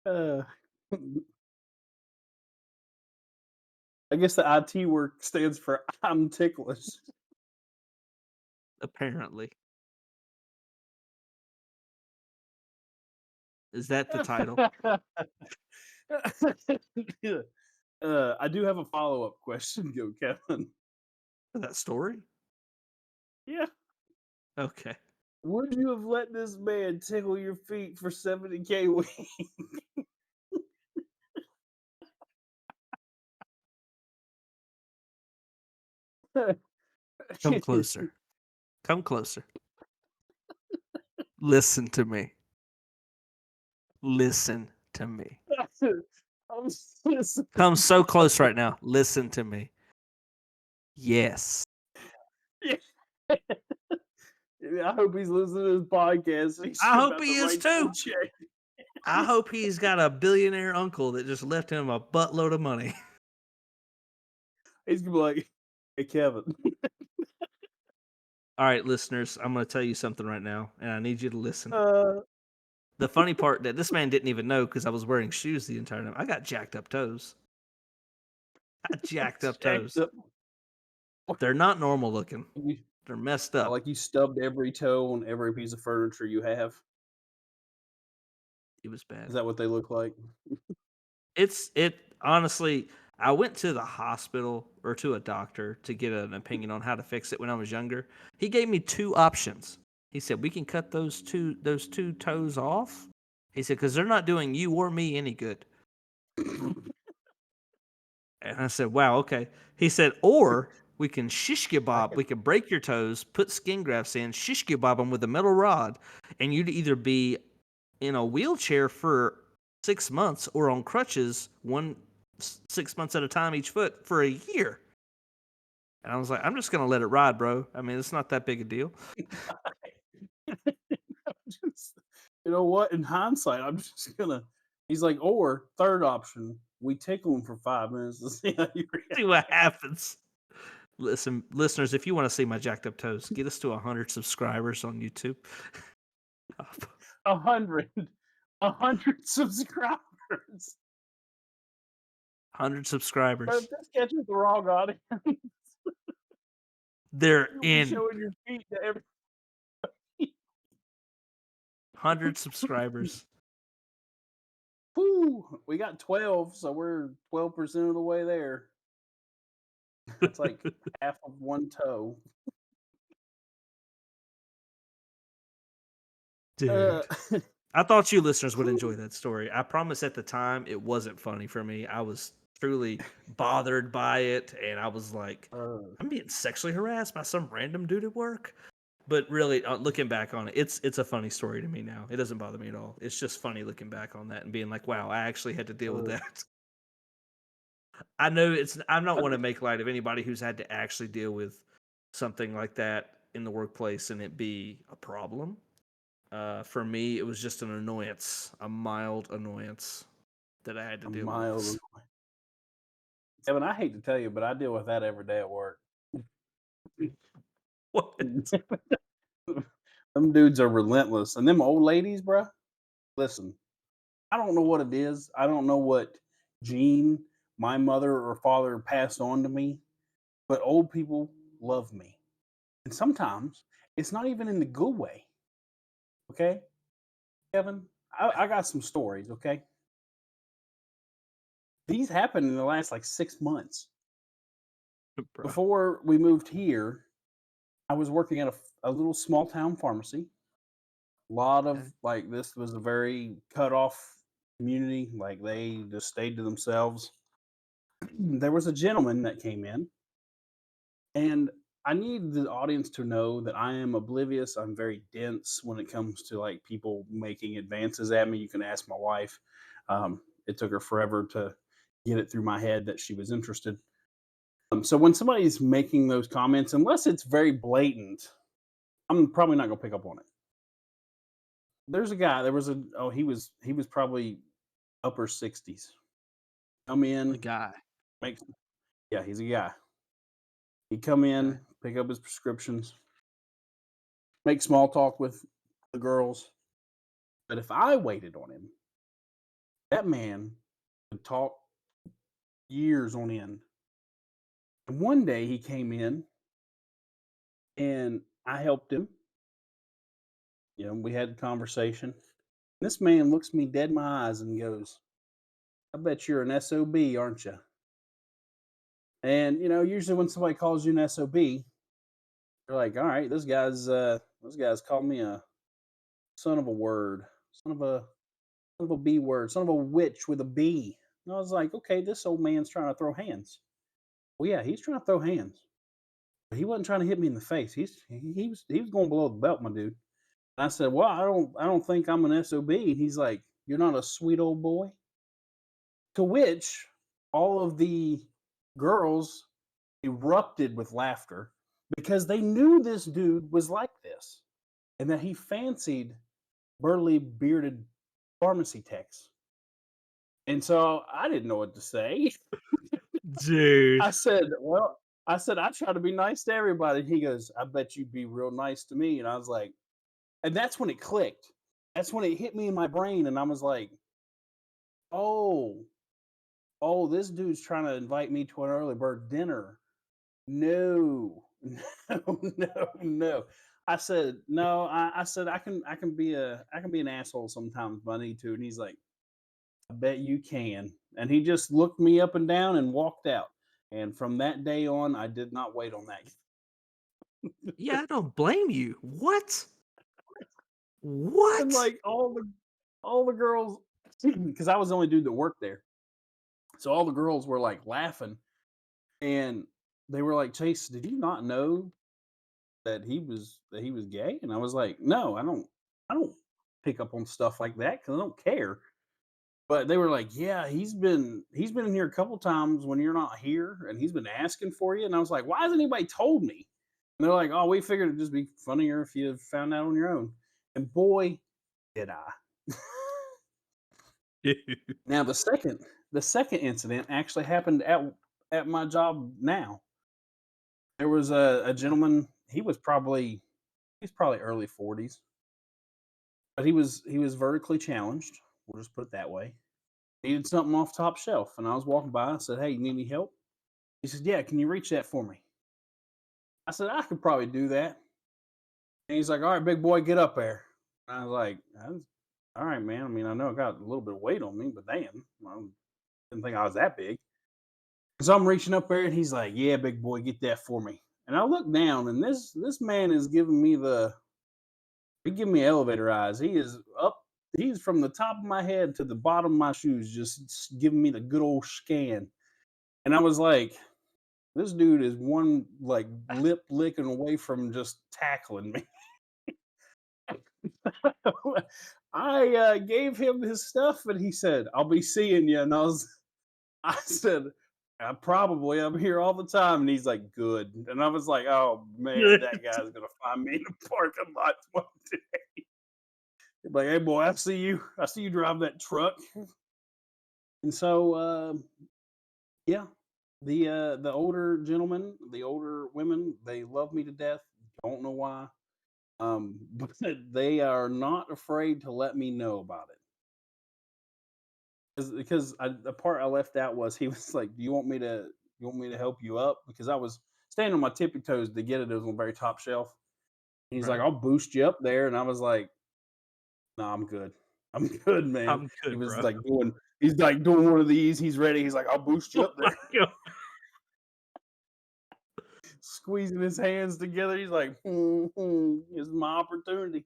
I guess the IT work stands for I'm ticklish. Apparently. Is that the title? I do have a follow-up question, go Kevin. For that story? Yeah. Okay. Would you have let this man tickle your feet for 70K a week? Come closer. Come closer. Listen to me. Listen to me. Come so close right now. Listen to me. Yes. Yeah. I hope he's listening to this podcast. I hope he is too. I hope he's got a billionaire uncle that just left him a buttload of money. He's gonna be like, hey, Kevin. All right, listeners, I'm going to tell you something right now, and I need you to listen. The funny part that this man didn't even know because I was wearing shoes the entire time. I got jacked up toes. They're not normal looking. They're messed up. Like you stubbed every toe on every piece of furniture you have. It was bad. Is that what they look like? Honestly, I went to the hospital or to a doctor to get an opinion on how to fix it when I was younger. He gave me 2 options. He said, we can cut those two toes off. He said, because they're not doing you or me any good. And I said, wow, okay. He said, or we can shish kebab. We can break your toes, put skin grafts in, shish kebab them with a metal rod, and you'd either be in a wheelchair for 6 months or on crutches 6 months at a time each foot for a year. And I was like, I'm just going to let it ride, bro. I mean, it's not that big a deal. You know what? In hindsight, I'm just going to, he's like, or third option, we tickle him for 5 minutes to see how you react. See what happens. Listen, listeners, if you want to see my jacked up toes, get us to 100 subscribers on YouTube. 100, 100 subscribers. 100 But if subscribers. this catches the wrong audience, They're you'll be in. showing your feet to every. 100 subscribers. Woo! We got 12, so we're 12% of the way there. That's like half of one toe. Uh, Dude. I thought you listeners would enjoy that story. I promise at the time it wasn't funny for me. I was truly bothered by it, and I was like, uh, I'm being sexually harassed by some random dude at work. But really, looking back on it, it's a funny story to me now. It doesn't bother me at all. It's just funny looking back on that and being like, wow, I actually had to deal with uh, that. I know it's. I'm not I want to think make light of anybody who's had to actually deal with something like that in the workplace and it be a problem. For me, it was just an annoyance, a mild annoyance that I had to a deal with. mile. Kevin, I hate to tell you, but I deal with that every day at work. What? Them dudes are relentless, and them old ladies, bruh. Listen, I don't know what it is. I don't know what gene my mother or father passed on to me, but old people love me. And sometimes it's not even in the good way. Okay, Kevin, I got some stories. Okay, these happened in the last like 6 months. Bro. Before we moved here, I was working at a little small town pharmacy. A lot of Okay. like this was a very cut off community. Like they just stayed to themselves. There was a gentleman that came in, and I need the audience to know that I am oblivious. I'm very dense when it comes to like people making advances at me. You can ask my wife. It took her forever to get it through my head that she was interested. So when somebody's making those comments, unless it's very blatant, I'm probably not gonna pick up on it. There's a guy. There was a oh he was probably upper 60s. Come A in, guy. make yeah he's a guy. He'd come Okay. in, pick up his prescriptions, make small talk with the girls. But if I waited on him, that man would talk years on end. And one day he came in and I helped him. We had a conversation. This man looks me dead in my eyes and goes, I bet you're an SOB, aren't you? And usually when somebody calls you an SOB, they're like, all right, this guy's called me a son of a word, son of a B word, son of a witch with a B. And I was like, okay, this old man's trying to throw hands. Well, yeah, he's trying to throw hands. But he wasn't trying to hit me in the face. He was going below the belt, my dude. And I said, well, I don't think I'm an SOB. And he's like, you're not a sweet old boy. To which all of the girls erupted with laughter because they knew this dude was like this and that he fancied burly bearded pharmacy techs. And so I didn't know what to say. Dude. I said, "Well," I said, "I try to be nice to everybody." He goes, "I bet you'd be real nice to me." And I was like, and that's when it clicked. That's when it hit me in my brain, and I was like, "Oh, oh, this dude's trying to invite me to an early bird dinner." No, no, no, no. I said, "No." I said, "I can be an asshole sometimes if I need to." And he's like, I bet you can. And he just looked me up and down and walked out. And from that day on, I did not wait on that. Yeah, I don't blame you. What? And What? like all the girls, because I was the only dude that worked there. So all the girls were like laughing and they were like, Chase, did you not know that he was gay? And I was like, no, I don't pick up on stuff like that because I don't care. But they were like, "Yeah, he's been in here a couple times when you're not here, and he's been asking for you." And I was like, "Why hasn't anybody told me?" And they're like, "Oh, we figured it'd just be funnier if you found out on your own." And boy, did I! Now the second incident actually happened at my job now. There was a gentleman. He's probably early 40s, but he was vertically challenged. We'll just put it that way. Needed something off top shelf, and I was walking by. I said, "Hey, you need any help?" He said, "Yeah, can you reach that for me?" I said, "I could probably do that." And he's like, "All right, big boy, get up there." And I was like, "All right, man. I mean, I know I got a little bit of weight on me, but damn, I didn't think I was that big." So I'm reaching up there, and he's like, "Yeah, big boy, get that for me." And I look down, and this man is giving me he giving me elevator eyes. He is up. He's from the top of my head to the bottom of my shoes, just giving me the good old scan. And I was like, this dude is one like lip licking away from just tackling me. I gave him his stuff, and he said, "I'll be seeing you." And I said, probably. I'm here all the time." And he's like, "Good." And I was like, "Oh man, that guy's gonna find me in the parking lot one day." He'd be like, "Hey boy, I see you. I see you drive that truck." And so, yeah, the older gentlemen, the older women, they love me to death. Don't know why. But they are not afraid to let me know about it. Because the part I left out was he was like, "Do you want me to help you up?" Because I was standing on my tippy toes to get it. It was on the very top shelf. And he's like, Right. "I'll boost you up there." And I was like, "No, I'm good. I'm good, man." I'm He good, was bro. like he's like doing one of these. He's ready. He's like, "I'll boost you Oh up my there." god. Squeezing his hands together. He's like, "This is my opportunity."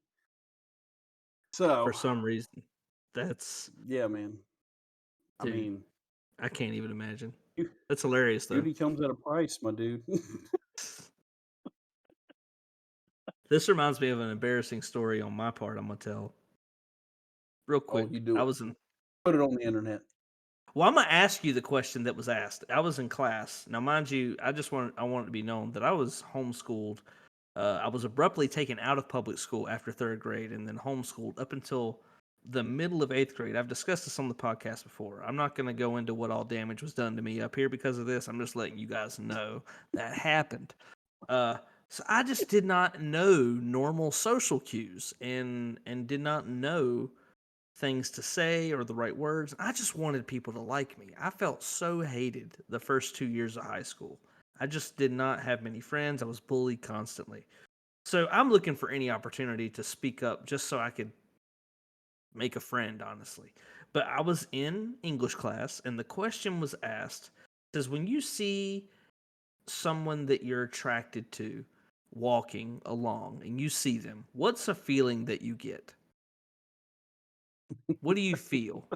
For So, some reason. That's yeah, man. I dude, mean, I can't even imagine. beau- That's hilarious though. beauty comes at a price, my dude. This reminds me of an embarrassing story on my part I'm gonna tell real Oh, you quick. do I it. was in Put it on the internet. Well, I'm gonna ask you the question that was asked. I was in class. Now, mind you, I want it to be known that I was homeschooled. I was abruptly taken out of public school after third grade, and then homeschooled up until the middle of eighth grade. I've discussed this on the podcast before. I'm not gonna go into what all damage was done to me up here because of this. I'm just letting you guys know that happened. Uh, so I just did not know normal social cues and did not know things to say or the right words. I just wanted people to like me. I felt so hated the first 2 years of high school. I just did not have many friends. I was bullied constantly. So I'm looking for any opportunity to speak up just so I could make a friend, honestly. But I was in English class and the question was asked says, when you see someone that you're attracted to walking along and you see them, what's a feeling that you get? What do you feel?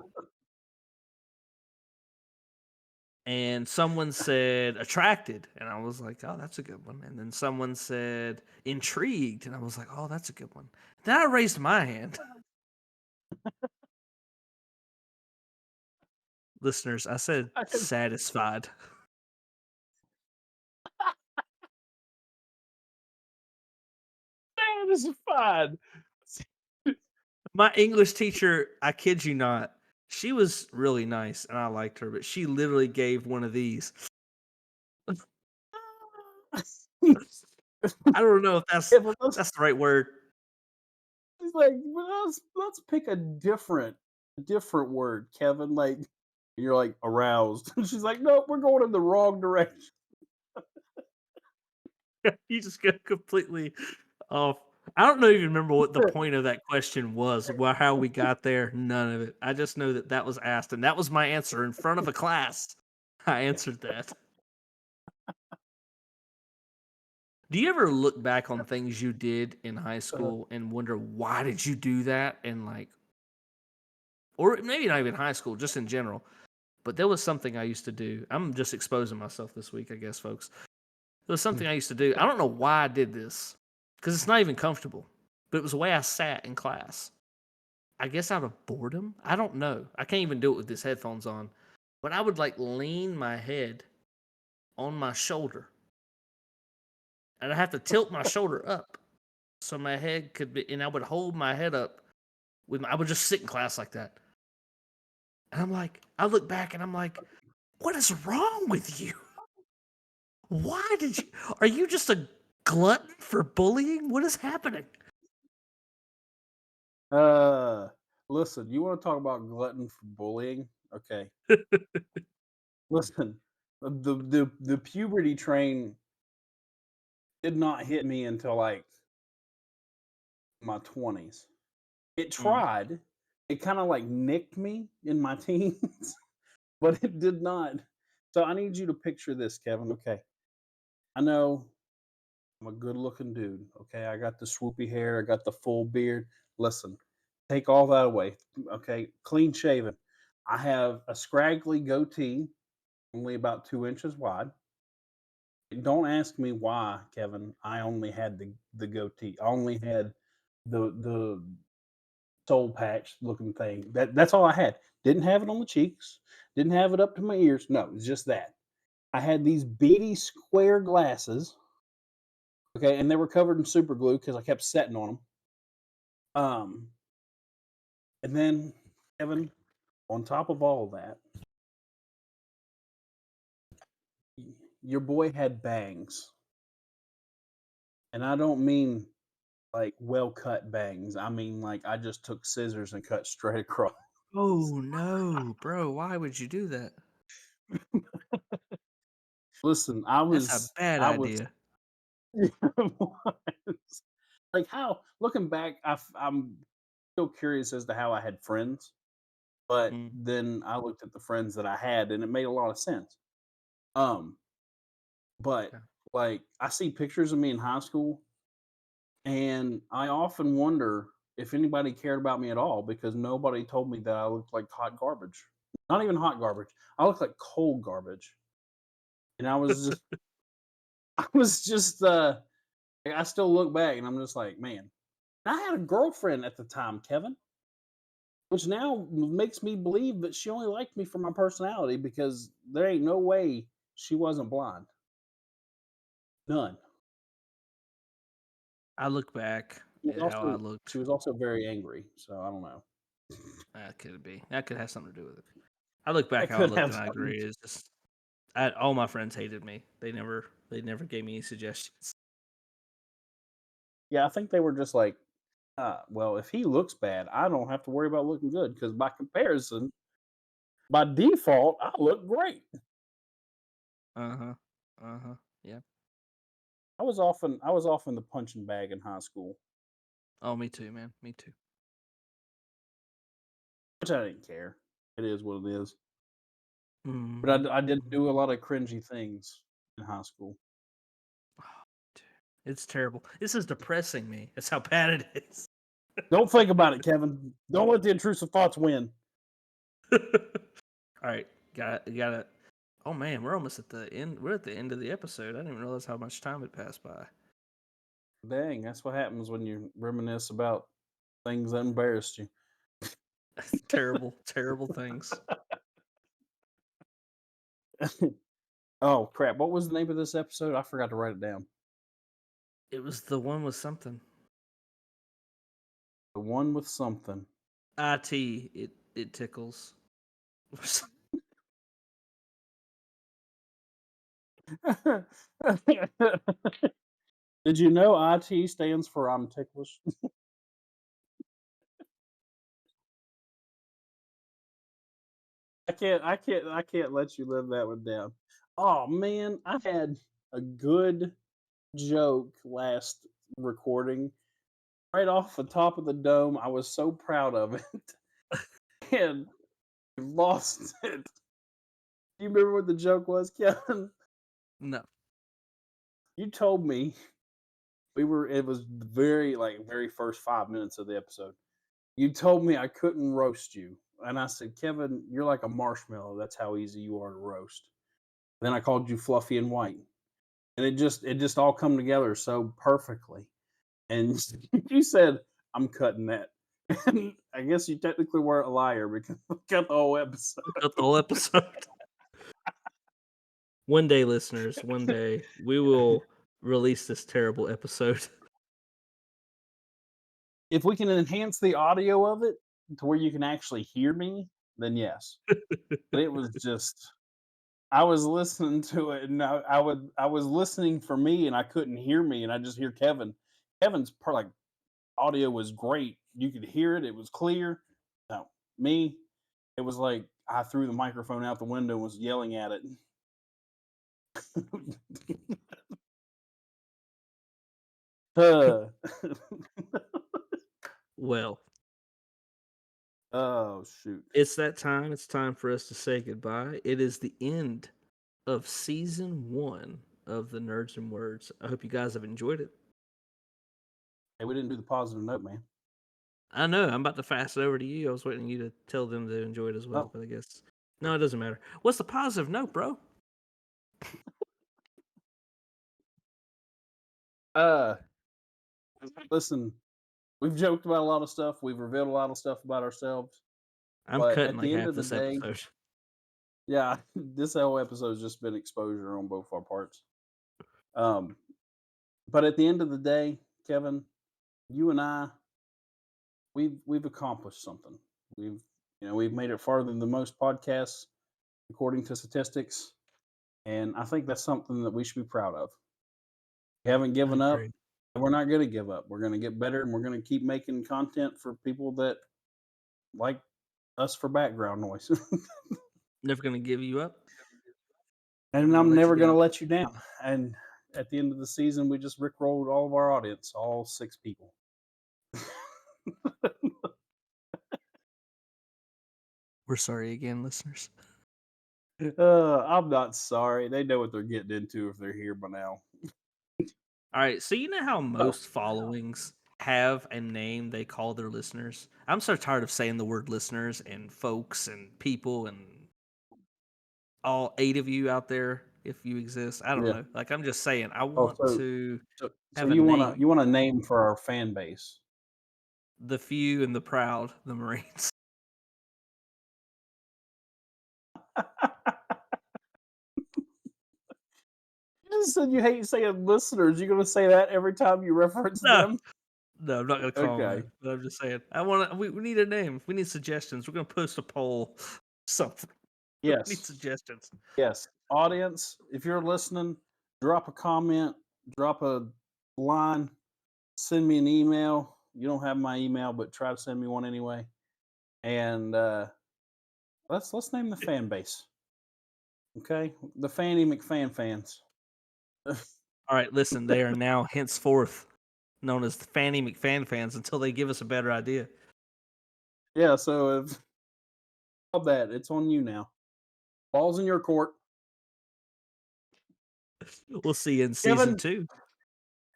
And someone said attracted, and I was like, oh, that's a good one. And then someone said intrigued, and I was like, oh, that's a good one. Then I raised my hand. Listeners, I said I am satisfied. satisfied. My English teacher, I kid you not, she was really nice and I liked her, but she literally gave one of these. I don't know if Yeah, but that's the right word. it's like, well, let's pick a different word, Kevin. Like, you're like aroused. And she's like, "Nope, we're going in the wrong direction." You just go completely off. I don't even remember what the point of that question was, how we got there. None of it. I just know that that was asked, and that was my answer in front of a class. I answered that. Do you ever look back on things you did in high Uh, school and wonder why did you do that? And like, or maybe not even high school, just in general. But there was something I used to do. I'm just exposing myself this week, I guess, folks. There was something I used to do. I don't know why I did this because it's not even comfortable, but it was the way I sat in class. I guess out of boredom. I don't know. I can't even do it with these headphones on. But I would like lean my head on my shoulder, and I have to tilt my shoulder up so my head could be. And I would hold my head up with. I would just sit in class like that. And I'm like, I look back and I'm like, what is wrong with you? Why did you? Are you just a glutton for bullying? What is happening? Uh, listen, you want to talk about glutton for bullying? Okay, listen, the puberty train did not hit me until like my 20s. It Mm. tried. It kind of like nicked me in my teens, but it did not. So I need you to picture this, Kevin. Okay, I know I'm a good looking dude. Okay, I got the swoopy hair, I got the full beard. Listen, take all that away. Okay, clean shaven. I have a scraggly goatee, only about 2 inches wide. Don't ask me why, Kevin. I only had the goatee. I only had the soul patch looking thing. That's all I had. Didn't have it on the cheeks. Didn't have it up to my ears. No, it's just that. I had these beady square glasses. Okay, and they were covered in super glue because I kept setting on them. Um, and then Kevin, on top of all of that, your boy had bangs, and I don't mean like well cut bangs. I mean like I just took scissors and cut straight across. Oh no, bro! Why would you do that? Listen, That's a bad I was idea. it was. Like how looking back, I'm still curious as to how I had friends, but Mm. then I looked at the friends that I had, and it made a lot of sense. Um, but Yeah. like I see pictures of me in high school, and I often wonder if anybody cared about me at all because nobody told me that I looked like hot garbage. Not even hot garbage. I looked like cold garbage. And I was just I still look back and I'm just like, man, I had a girlfriend at the time, Kevin, which now makes me believe that she only liked me for my personality because there ain't no way she wasn't blind. None. I look back She was at how I also she looked. was also very angry, so I don't know. That could be. That could have something to do with it. I look back That how I could looked, have and I something. agree. It's just all my friends hated me. They never gave me any suggestions. Yeah, I think they were just like, well, if he looks bad, I don't have to worry about looking good because by comparison, by default, I look great. Uh huh. Uh huh. Yeah. I was often the punching bag in high school, Oh, me too, man. Me too. which I didn't care. It is what it is. But Mm-hmm. I did Mm-hmm. do a lot of cringy things in high school. Oh, dude. It's terrible. This is depressing me. That's how bad it is. Don't think about it, Kevin. Don't let the intrusive thoughts win. All right, got it. Oh man, we're almost at the end. We're at the end of the episode. I didn't even realize how much time had passed by. Dang, that's what happens when you reminisce about things that embarrassed you. Terrible, terrible things. Oh crap! What was the name of this episode? I forgot to write it down. It was the one with something. The one with something. It it tickles. Did you know IT stands for I'm ticklish? I can't let you live that one down. Oh man, I had a good joke last recording right off the top of the dome. I was so proud of it and lost it. Do you remember what the joke was, Kevin? No. You told me it was very like very first 5 minutes of the episode. You told me I couldn't roast you. And I said, Kevin, you're like a marshmallow. That's how easy you are to roast. Then I called you fluffy and white. And it just all come together so perfectly. And you said, I'm cutting that. And I guess you technically weren't a liar because we cut the whole episode. Cut the whole episode. One day, listeners, one day we will release this terrible episode. If we can enhance the audio of it to where you can actually hear me, then yes. But it was just I was listening to it and I was listening for me and I couldn't hear me and I just hear Kevin. Kevin's like audio was great, you could hear it. It was clear. No, me, it was like I threw the microphone out the window and was yelling at it. uh, Well, oh shoot! it's that time. It's time for us to say goodbye. It is the end of season 1 of the Nerds and Words. I hope you guys have enjoyed it. Hey, we didn't do the positive note, man. I know. I'm about to fast it over to you. I was waiting you to tell them to enjoy it as well, Oh. but I guess no, it doesn't matter. What's the positive note, bro? Listen, we've joked about a lot of stuff. We've revealed a lot of stuff about ourselves. I'm But cutting at like the end half of the this day, episode. yeah, this whole episode has just been exposure on both our parts. But at the end of the day, Kevin, you and I, we've accomplished something. We've made it farther than most podcasts according to statistics, and I think that's something that we should be proud of. We haven't I given up, agree. and we're not going to give up. We're going to get better, and we're going to keep making content for people that like us for background noise. Never gonna give you up. And Never gonna I'm let you never going to down. let you down. And at the end of the season, we just rickrolled all of our audience, all 6 people. We're sorry again, listeners. I'm not sorry. They know what they're getting into if they're here by now. All right, so you know how Oh, most followings have a name they call their listeners? I'm so tired of saying the word listeners and folks and people and all 8 of you out there, if you exist. I don't yeah. know. Like I'm just saying, I Oh, want to so have a you wanna name. you want a name for our fan base? The few and the proud, the Marines. You just said you hate saying listeners. You gonna say that every time you reference No, them? no, I'm not gonna call them Okay. that. But I'm just saying, I want to. We need a name. We need suggestions. We're gonna post a poll. Something. We need Yes. suggestions. Yes. Audience, if you're listening, drop a comment, drop a line, send me an email. You don't have my email, but try to send me one anyway. And let's name the fan base. Okay, the Fanny McFan fans. All right, listen. They are now henceforth known as the Fanny McFan fans until they give us a better idea. Yeah. So if that, it's on you now. Ball's in your court, We'll see you in season Kevin. 2.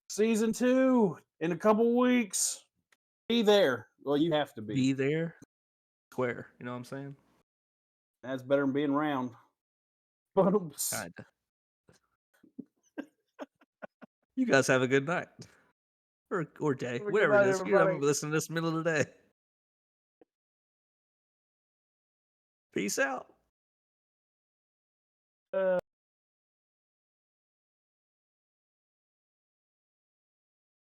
Season 2 in a couple weeks. Be there. Well, you have to be. Be there, square. You know what I'm saying? That's better than being round. Bumps. Kinda. You guys have a good night or day, Have a good whatever it night, is. You everybody. haven't listened to this middle of the day. Peace out.